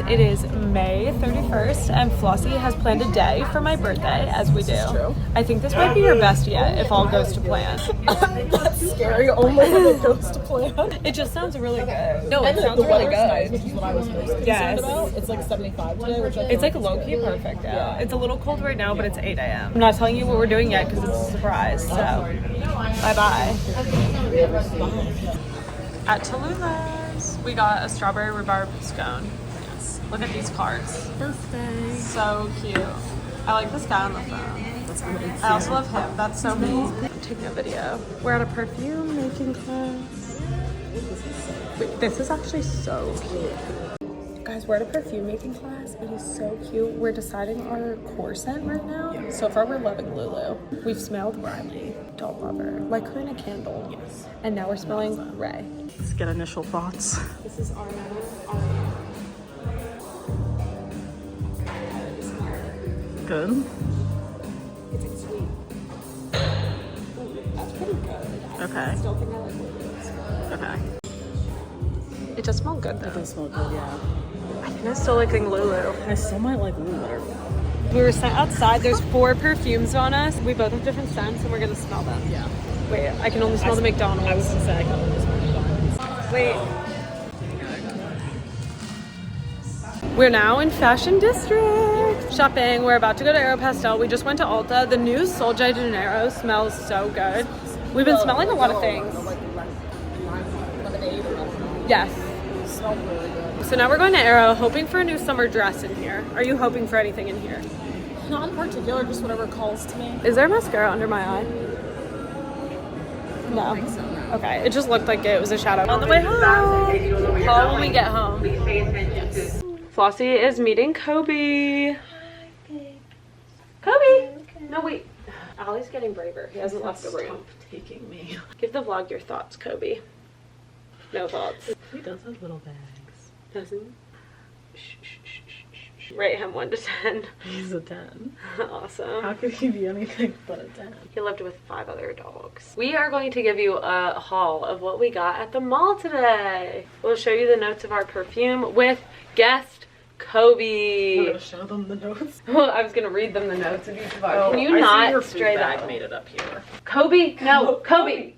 It is May 31st and Flossie has planned a day for my birthday, as we do. True. I think this might be your best yet if all goes to plan. That's scary, only when it goes to plan. It just sounds really good. No, And it sounds the really weather's good. nice, which is what I was most concerned Yes. about. It's like 75 today, which I It's like feel low-key good. perfect out. Yeah. It's a little cold right now, but it's 8 a.m. I'm not telling you what we're doing yet because it's a surprise, so bye-bye. At Tallulah's, we got a strawberry rhubarb scone. Yes. Look at these cards. Birthday. So cute. I like this guy on the phone. That's really cute. I also love him. That's so me. I'm taking a video. We're at a perfume making class. Wait, this is actually so cute. Guys, we're at a perfume making class. It is so cute. We're deciding our core scent right now. Yeah. So far, we're loving Lulu. We've smelled Riley. Don't love her. Like her in a candle. Yes. And now we're smelling Ray. Let's get initial thoughts. This is our Good. It's like sweet. Ooh, that's pretty good. Okay. I still think I like Lulu's. Okay. It does smell good It though. does smell good, yeah. I think I'm still liking Lulu. I still might like Lulu better. We were sent outside. There's 4 perfumes on us. We both have different scents and we're gonna smell them. Yeah. Wait, I can only smell the McDonald's. I was gonna say I can only smell McDonald's. Wait. We're now in Fashion District shopping. We're about to go to Aeropostale. We just went to Ulta. The new Sol de Janeiro smells so good. We've been smelling a lot of things. Like lemonade or nothing. Yes. It smelled really good. So now we're going to Aero, hoping for a new summer dress in here. Are you hoping for anything in here? Not in particular, just whatever calls to me. Is there mascara under my eye? No. I think so, no. Okay, it just looked like it was a shadow. On the way home. Call when we get home. Yes. Flossie is meeting Kobe. Kobe! No, wait. Ollie's getting braver. He hasn't left the room. Stop taking me. Give the vlog your thoughts, Kobe. No thoughts. He does have little bags. Doesn't? Rate him 1 to 10. He's a 10. Awesome. How could he be anything but a 10? He lived with 5 other dogs. We are going to give you a haul of what we got at the mall today. We'll show you the notes of our perfume with guest Kobe. I'm gonna show them the notes. Well, I was gonna read them the notes of each of ours. Oh, Can you I see not your food stray bag that? made it up here. Kobe, no, Kobe.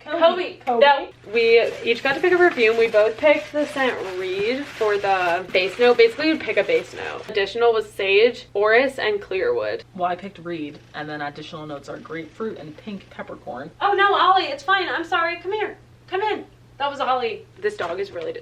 No. We each got to pick a perfume. We both picked the scent Reed for the base note. Basically, you'd pick a base note. Additional was sage, orris, and clearwood. Well, I picked Reed, and then additional notes are grapefruit and pink peppercorn. Oh no, Ollie, it's fine. I'm sorry. Come here. Come in. That was Ollie. This dog is really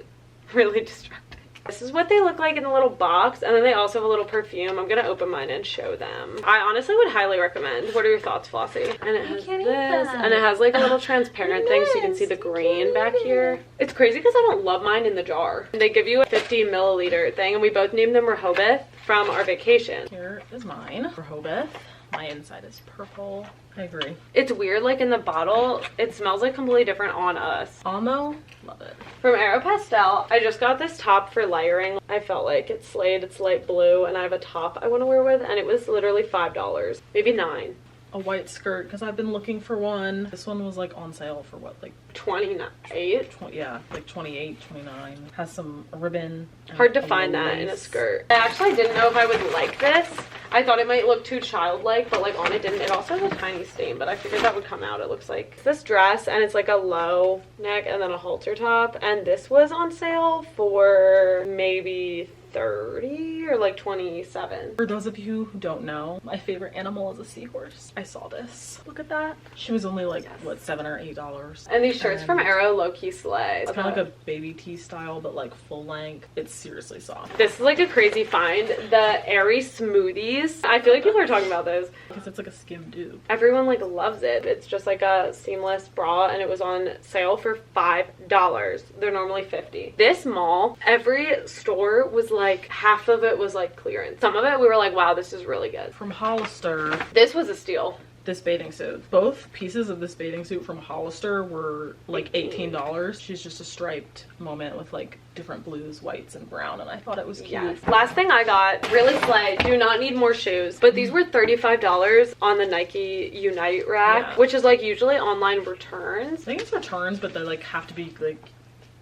distracting. This is what they look like in the little box, and then they also have a little perfume. I'm gonna open mine and show them. I honestly would highly recommend. What are your thoughts, Flossie? And it has this, and it has like a little transparent thing so you can see the green back here. It's crazy because I don't love mine in the jar. They give you a 50 milliliter thing, and we both named them Rehoboth from our vacation. Here is mine. Rehoboth. My inside is purple. I agree. It's weird, like in the bottle, it smells like completely different on us. Almo, love it. From Aeropostale, I just got this top for layering. I felt like it slayed. It's light blue, and I have a top I want to wear with, and it was literally $5, maybe $9. A white skirt, because I've been looking for one. This one was like on sale for what, like 28. yeah, like 28, 29. Has some ribbon. and Hard to a find little that in a lace. skirt. I actually didn't know if I would like this. I thought it might look too childlike, but like on it didn't. It also has a tiny stain, but I figured that would come out. It looks like this dress, and it's like a low neck and then a halter top, and this was on sale for maybe 30 or like 27. For those of you who don't know, my favorite animal is a seahorse. I saw this. Look at that. She was only like, what, $7 or $8. And these shirts from Aero low-key slay. It's kind of like a baby tee style, but like full length. It's seriously soft. This is like a crazy find. The Airy Smoothies. I feel like people are talking about those. Because it's like a skim dupe. Everyone like loves it. It's just like a seamless bra, and it was on sale for $5. They're normally $50. This mall, every store was like, half of it was like clearance. Some of it we were like, wow, this is really good. From Hollister, This was a steal. this bathing suit. Both pieces of this bathing suit from Hollister were like $18. She's just a striped moment with like different blues, whites, and brown, and I thought it was cute. Yes. Last thing I got, really slay. Do not need more shoes, but these were $35 on the Nike Unite rack, Yeah. which is like usually online returns. I think it's returns, but they like have to be like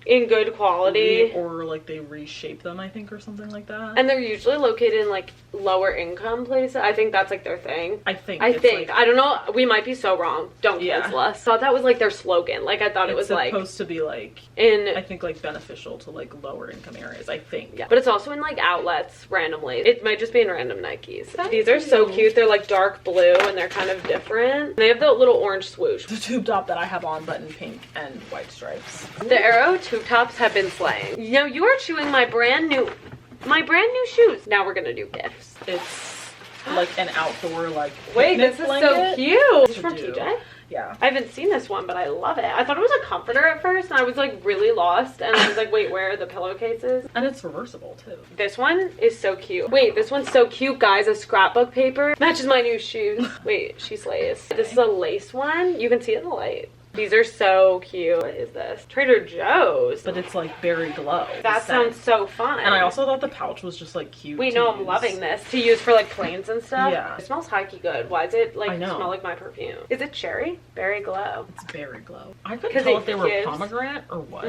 in good quality. Or like they reshape them, I think, or something like that. And they're usually located in like lower income places. I think that's like their thing. I think. Like, I don't know. We might be so wrong. Don't cancel us. I thought that was like their slogan. Like I thought it was like supposed to be like I think like beneficial to like lower income areas. I think. Yeah, but it's also in like outlets randomly. It might just be in random Nikes. These are so cute. They're like dark blue and they're kind of different. They have the little orange swoosh. The tube top that I have on, button pink and white stripes. The Arrow tube tops have been slaying. You know, you are chewing my brand new shoes. Now we're gonna do gifts. It's like an outdoor like wait, this is so cute. It's from TJ. Yeah. I haven't seen this one, but I love it. I thought it was a comforter at first, and I was like really lost, and I was like, wait, where are the pillowcases? And it's reversible too. This one is so cute. Wait, this one's so cute, guys. A scrapbook paper. Matches my new shoes. Wait, she slays. This is a lace one. You can see it in the light. These are so cute. What is this? Trader Joe's. But it's like berry glow. That sounds so fun. And I also thought the pouch was just like cute. Wait, no, I'm loving this. To use for like planes and stuff. Yeah. It smells hikey good. Why does it like smell like my perfume? Is it cherry? Berry glow. It's berry glow. I couldn't tell if they were pomegranate or what.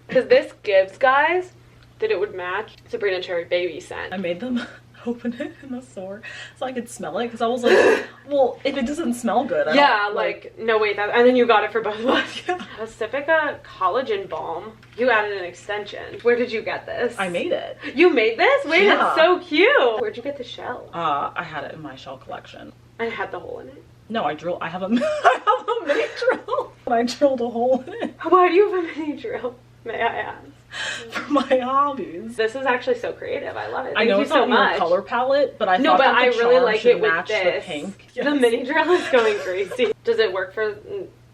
Because this gives, guys, that it would match Sabrina Cherry Baby scent. I made them open it in the store so I could smell it because I was like, well, if it doesn't smell good, I don't, like no wait, that, and then you got it for both of us. Pacifica collagen balm. You added an extension. Where did you get this? I made it. You made this? Wait, it's so cute. Where'd you get the shell? I had it in my shell collection. I had the hole in it. No, I have a mini drill. And I drilled a hole in it. Why do you have a mini drill? May I ask? For my hobbies. This is actually so creative. I love it. I know it's not your color palette, but I thought I really like it with match this. The pink. Yes. The mini drill is going crazy. Does it work for?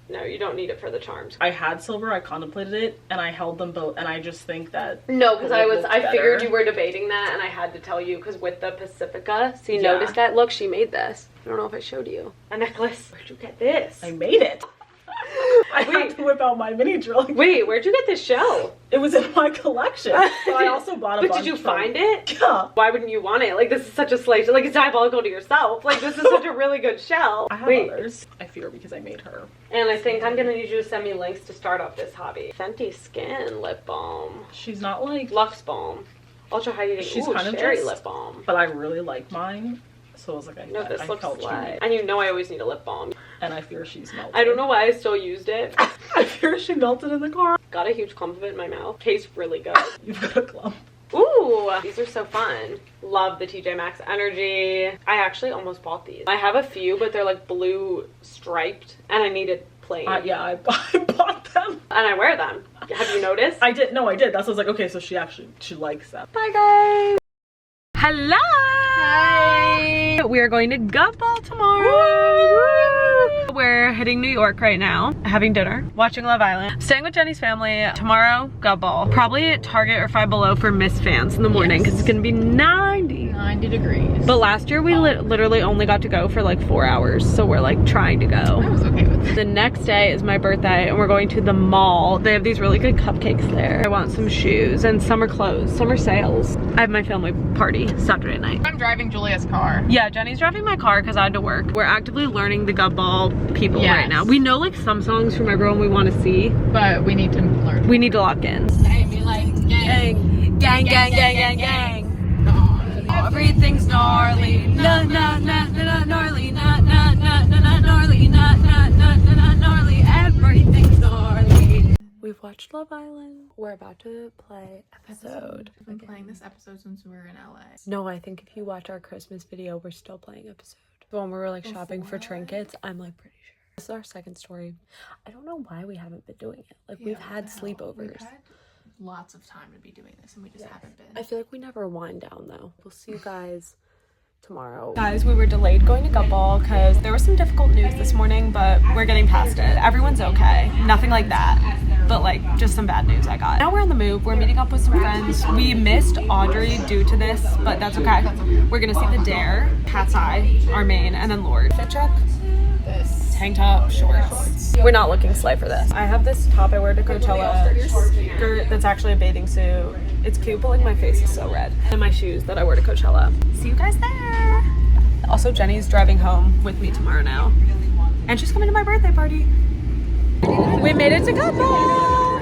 No, you don't need it for the charms. I had silver. I contemplated it, and I held them both. And I just think that no, because I figured you were debating that, and I had to tell you because with the Pacifica, so you noticed that. Look, she made this. I don't know if I showed you a necklace. Where'd you get this? I made it. I had to whip out my mini drill. Wait, where'd you get this shell? It was in my collection. But I also bought a bunch. But did you find it? Yeah. Why wouldn't you want it? Like, this is such a slave. Like, it's diabolical to yourself. Like, this is such a really good shell. I have others. I fear because I made her. And I think I'm gonna need you to send me links to start off this hobby. Fenty Skin Lip Balm. She's not like Luxe Balm. Ultra Hydrating. She's kind of cherry lip balm. But I really like mine. So I was like, this looks light. And you know I always need a lip balm. And I fear she's melted. I don't know why I still used it. I fear she melted in the car. Got a huge clump of it in my mouth. Tastes really good. You've got a clump. Ooh, these are so fun. Love the TJ Maxx Energy. I actually almost bought these. I have a few, but they're like blue striped, and I needed plain. Yeah, I bought them. And I wear them. Have you noticed? I did. No, I did. That's what I was like, okay, so she likes them. Bye, guys. Hello. Hi. We are going to Gov Ball tomorrow. Woo! We're hitting New York right now, having dinner, watching Love Island, staying with Jenny's family. Tomorrow, Gov Ball. Probably at Target or Five Below for Miss Fans in the morning because it's gonna be 90 degrees. But last year we literally only got to go for like 4 hours, so we're like trying to go. I was okay with it. The next day is my birthday and we're going to the mall. They have these really good cupcakes there. I want some shoes and summer clothes, summer sales. I have my family party Saturday night. I'm driving Julia's car. Yeah, Jenny's driving my car because I had to work. We're actively learning the Gov Ball people right now. We know like some songs from everyone we want to see, but we need to learn. We need to lock in. Hey, be like gang, gang, gang, gang, gang, gang. Everything's gnarly, nah, nah, nah, nah, gnarly, nah, nah, nah, nah, gnarly, nah, nah, nah, nah, gnarly. Everything's gnarly. We've watched Love Island. We're about to play episode. We've been playing this episode since we were in LA. No, I think if you watch our Christmas video, we're still playing episode. When we were like shopping for trinkets, I'm like pretty sure. This is our second story. I don't know why we haven't been doing it. Like we've had sleepovers. We've had lots of time to be doing this and we just haven't been. I feel like we never wind down though. We'll see you guys tomorrow. Guys, we were delayed going to Gov Ball because there was some difficult news this morning, but we're getting past it. Everyone's okay. Nothing like that. But like just some bad news I got. Now we're on the move. We're meeting up with some friends. We missed Audrey due to this, but that's okay. We're gonna see the Dare, Cat's Eye, our main, and then Lord. Fit check. Tank top, shorts. We're not looking slay for this. I have this top I wear to Coachella skirt that's actually a bathing suit. It's cute, but like my face is so red. And my shoes that I wear to Coachella. See you guys there. Also, Jenny's driving home with me tomorrow now. And she's coming to my birthday party. We made it to Gov Ball.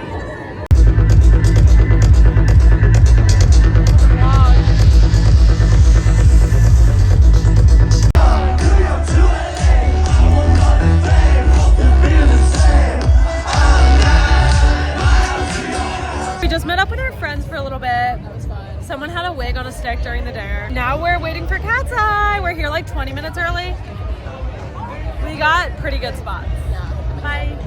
just met up with our friends for a little bit. That was fun. Someone had a wig on a stick during the dare. Now we're waiting for Cat's Eye. We're here like 20 minutes early. We got pretty good spots. Yeah. Bye.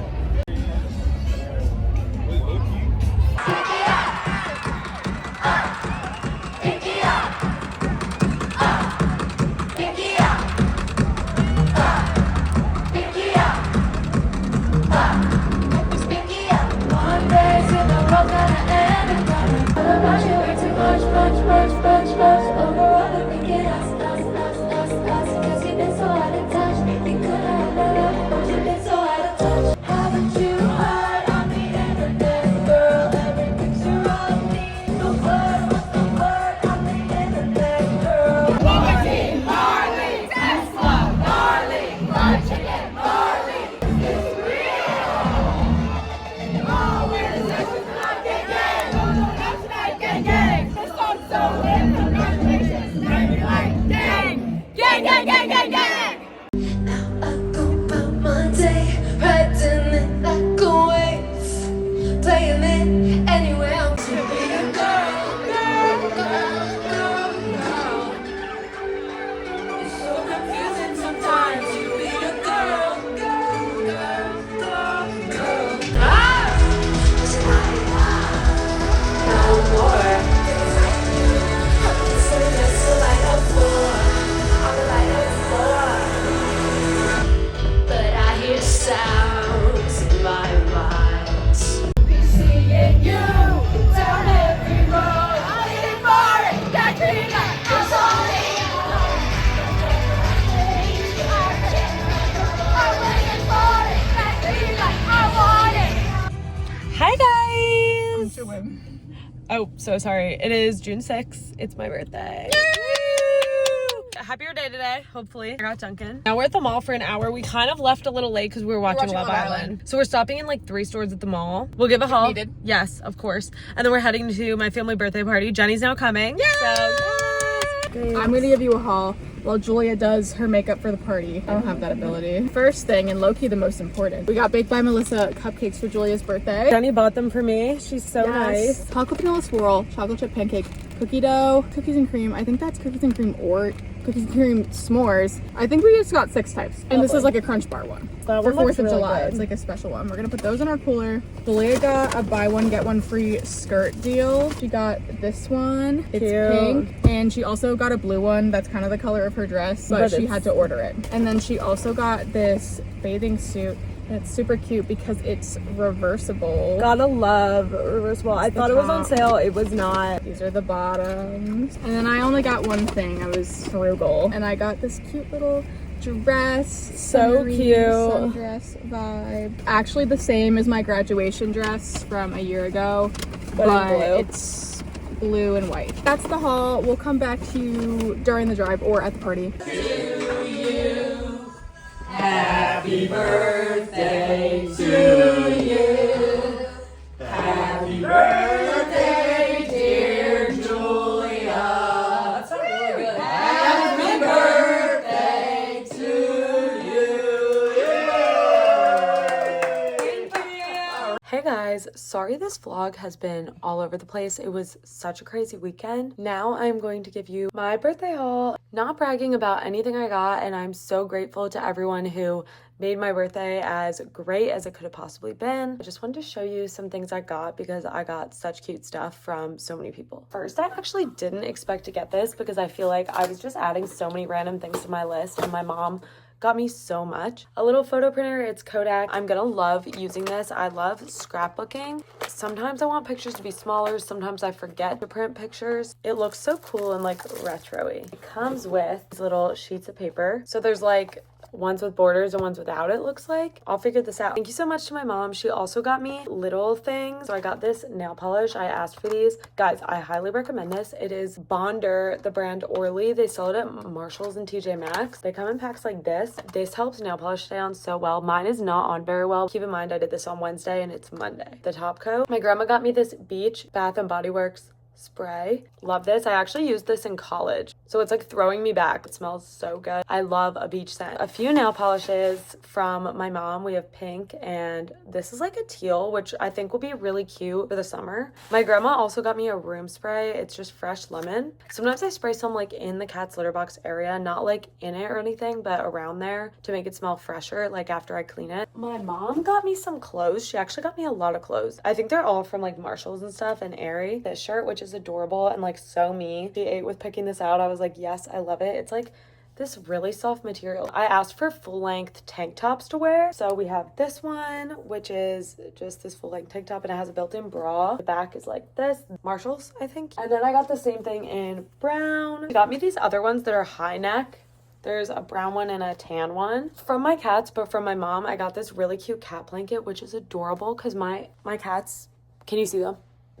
Oh, so sorry. It is June 6th. It's my birthday. Happier day today, hopefully. I got Dunkin'. Now we're at the mall for an hour. We kind of left a little late because we were watching Love Island. So we're stopping in like 3 stores at the mall. We'll give a haul. Needed. Yes, of course. And then we're heading to my family birthday party. Jenny's now coming. Yay! So, I'm gonna give you a haul while Julia does her makeup for the party. I don't have that ability. First thing, and low-key the most important, we got Baked by Melissa cupcakes for Julia's birthday. Jenny bought them for me. She's so nice. Chocolate vanilla swirl, chocolate chip pancake, cookie dough, cookies and cream. I think that's cookies and cream or cookies and cream s'mores. I think we just got 6 types. And this is like a crunch bar one. That For one looks 4th of really July. good. It's like a special one. We're gonna put those in our cooler. Julia got a buy one, get one free skirt deal. She got this one. It's Cute. pink. And she also got a blue one that's kind of the color of her dress, but she had to order it. And then she also got this bathing suit. And it's super cute because it's reversible. Gotta love reversible. I thought it was on sale. It was not. These are the bottoms. And then I only got one thing. I was frugal. And I got this cute little dress. So cute. Sundress vibe. Actually the same as my graduation dress from a year ago. But blue. it's blue and white. That's the haul. We'll come back to you during the drive or at the party. Happy birthday to you. Happy birthday, dear Julia. That sounded really good. Happy birthday to you. Thank you. Hey guys, sorry this vlog has been all over the place. It was such a crazy weekend. Now I'm going to give you my birthday haul. Not bragging about anything I got, and I'm so grateful to everyone who made my birthday as great as it could have possibly been. I just wanted to show you some things I got because I got such cute stuff from so many people. First, I actually didn't expect to get this because I feel like I was just adding so many random things to my list, and my mom got me so much. A little photo printer, it's Kodak. I'm gonna love using this. I love scrapbooking. Sometimes I want pictures to be smaller, sometimes I forget to print pictures. It looks so cool and like retro-y. It comes with these little sheets of paper. So there's like ones with borders and ones without, it looks like. I'll figure this out. Thank you so much to my mom. She also got me little things. So I got this nail polish. I asked for these. Guys, I highly recommend this. It is Bonder, the brand Orly. They sell it at Marshalls and TJ Maxx. They come in packs like this. This helps nail polish stay on so well. Mine is not on very well. Keep in mind, I did this on Wednesday and it's Monday. The top coat. My grandma got me this Beach Bath & Body Works spray. Love this. I actually used this in college, so it's like throwing me back. It smells so good. I love a beach scent. A few nail polishes from my mom. We have pink, and this is like a teal, which I think will be really cute for the summer. My grandma also got me a room spray. It's just fresh lemon. Sometimes I spray some like in the cat's litter box area, not like in it or anything, but around there to make it smell fresher, like after I clean it. My mom got me some clothes. She actually got me a lot of clothes. I think they're all from like Marshalls and stuff, and Aerie. This shirt, which is adorable and like so me. She ate with picking this out. I was like, yes, I love it. It's like this really soft material. I asked for full-length tank tops to wear. So we have this one, which is just this full-length tank top, and it has a built-in bra. The back is like this. Marshalls, I think. And then I got the same thing in brown. She got me these other ones that are high neck. There's a brown one and a tan one from my cats, but from my mom, I got this really cute cat blanket, which is adorable because my cats, can you see them?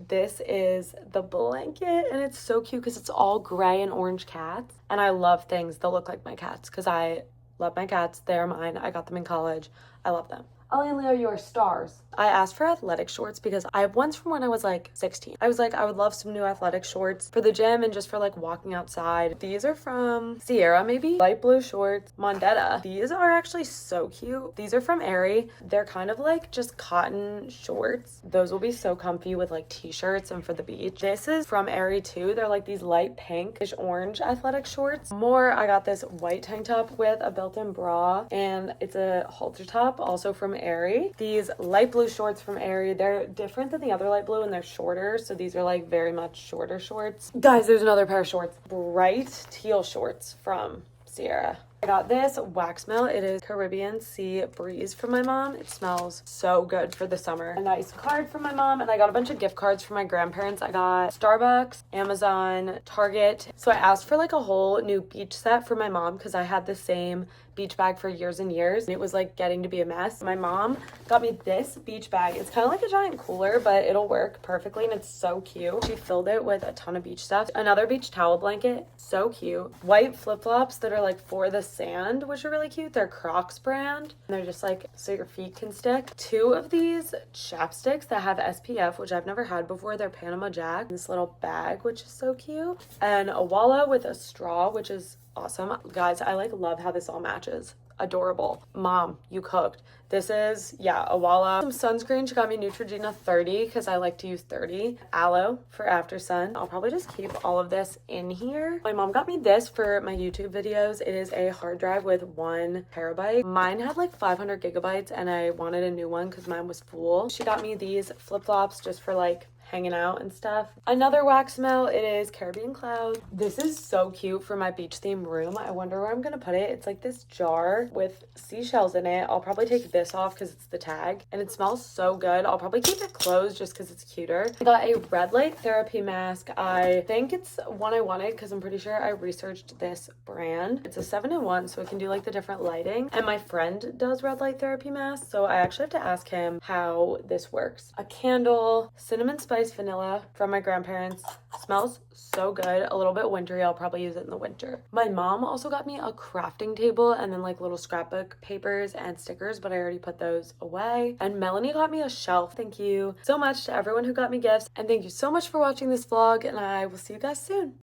This is the blanket, and it's so cute because it's all gray and orange cats, and I love things that look like my cats because I love my cats. They're mine. I got them in college. I love them. Ellie and Leo, you are stars. I asked for athletic shorts because I have ones from when I was like 16. I was like, I would love some new athletic shorts for the gym and just for like walking outside. These are from Sierra, maybe? Light blue shorts, Mondetta. These are actually so cute. These are from Aerie. They're kind of like just cotton shorts. Those will be so comfy with like t-shirts and for the beach. This is from Aerie too. They're like these light pinkish orange athletic shorts. I got this white tank top with a built-in bra, and it's a halter top, also from Aerie. These light blue shorts from Aerie, they're different than the other light blue and they're shorter, so these are like very much shorter shorts. Guys, there's another pair of shorts. Bright teal shorts from Sierra. I got this wax melt. It is Caribbean Sea Breeze from my mom. It smells so good for the summer. A nice card from my mom, and I got a bunch of gift cards from my grandparents. I got Starbucks, Amazon, Target. So I asked for like a whole new beach set for my mom because I had the same beach bag for years and years, and it was like getting to be a mess. My mom got me this beach bag. It's kind of like a giant cooler, but it'll work perfectly, and it's so cute. She filled it with a ton of beach stuff. Another beach towel blanket, so cute. White flip-flops that are like for the sand, which are really cute. They're Crocs brand, and they're just like so your feet can stick. 2 of these chapsticks that have SPF, which I've never had before. They're Panama Jack. This little bag, which is so cute, and a wallet with a straw, which is awesome. Guys, I like love how this all matches. Adorable. Mom, you cooked. This is, a Walla. Some sunscreen. She got me Neutrogena 30 because I like to use 30. Aloe for after sun. I'll probably just keep all of this in here. My mom got me this for my YouTube videos. It is a hard drive with 1 terabyte. Mine had like 500 gigabytes and I wanted a new one because mine was full. She got me these flip-flops just for like hanging out and stuff. Another wax melt. It is Caribbean Cloud. This is so cute for my beach theme room. I wonder where I'm gonna put it. It's like this jar with seashells in it. I'll probably take this off because it's the tag, and it smells so good. I'll probably keep it closed just because it's cuter. I got a red light therapy mask. I think it's one I wanted because I'm pretty sure I researched this brand. It's a 7-in-1, so it can do like the different lighting, and my friend does red light therapy masks, so I actually have to ask him how this works. A candle, cinnamon spice vanilla from my grandparents. Smells so good. A little bit wintry. I'll probably use it in the winter. My mom also got me a crafting table and then like little scrapbook papers and stickers, but I already put those away. And Melanie got me a shelf. Thank you so much to everyone who got me gifts, and thank you so much for watching this vlog, and I will see you guys soon.